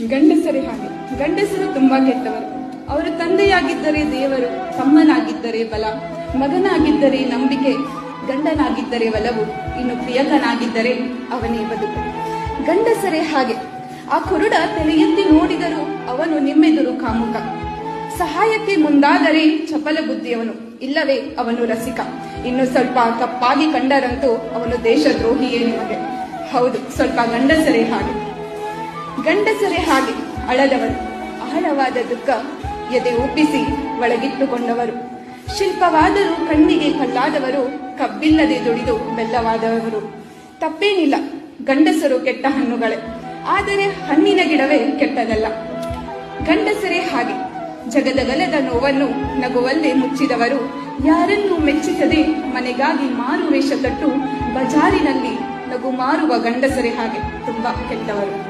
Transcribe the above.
ಗಂಡಸರೇ ಹಾಗೆ. ಗಂಡಸರು ತುಂಬಾ ಕೆಟ್ಟವರು. ಅವರು ತಂದೆಯಾಗಿದ್ದರೆ ದೇವರು, ತಮ್ಮನಾಗಿದ್ದರೆ ಬಲ, ಮಗನಾಗಿದ್ದರೆ ನಂಬಿಕೆ, ಗಂಡನಾಗಿದ್ದರೆ ಒಲವು, ಇನ್ನು ಪ್ರಿಯಕನಾಗಿದ್ದರೆ ಅವನೇ ಬದುಕು. ಗಂಡಸರೇ ಹಾಗೆ. ಆ ಕುರುಡ ತಲೆ ಎತ್ತಿ ನೋಡಿದರೂ ಅವನು ನಿಮ್ಮೆದುರು ಕಾಮುಕ. ಸಹಾಯಕ್ಕೆ ಮುಂದಾದರೆ ಚಪಲ ಬುದ್ಧಿಯವನು, ಇಲ್ಲವೇ ಅವನು ರಸಿಕ. ಇನ್ನು ಸ್ವಲ್ಪ ಕಪ್ಪಾಗಿ ಕಂಡರಂತೂ ಅವನು ದೇಶದ್ರೋಹಿಯೇ ನಿಮಗೆ. ಹೌದು, ಸ್ವಲ್ಪ ಗಂಡಸರೇ ಹಾಗೆ. ಗಂಡಸರೇ ಹಾಗೆ ಅಳದವರು, ಆಳವಾದ ದುಃಖ ಎದೆ ಒಪ್ಪಿಸಿ ಒಳಗಿಟ್ಟುಕೊಂಡವರು. ಶಿಲ್ಪವಾದರೂ ಕಣ್ಣಿಗೆ ಕಲ್ಲಾದವರು, ಕಬ್ಬಿಲ್ಲದೆ ದುಡಿದು ಬೆಲ್ಲವಾದವರು. ತಪ್ಪೇನಿಲ್ಲ, ಗಂಡಸರು ಕೆಟ್ಟ ಹಣ್ಣುಗಳೇ, ಆದರೆ ಹಣ್ಣಿನ ಗಿಡವೇ ಕೆಟ್ಟದಲ್ಲ. ಗಂಡಸರೇ ಹಾಗೆ. ಜಗದಗಲದ ನೋವನ್ನು ನಗುವಲ್ಲೇ ಮುಚ್ಚಿದವರು, ಯಾರನ್ನೂ ಮೆಚ್ಚಿಸದೆ ಮನೆಗಾಗಿ ಮಾರು ವೇಷ ತಟ್ಟು ಬಜಾರಿನಲ್ಲಿ ನಗು ಮಾರುವ ಗಂಡಸರೇ ಹಾಗೆ ತುಂಬಾ ಕೆಟ್ಟವರು.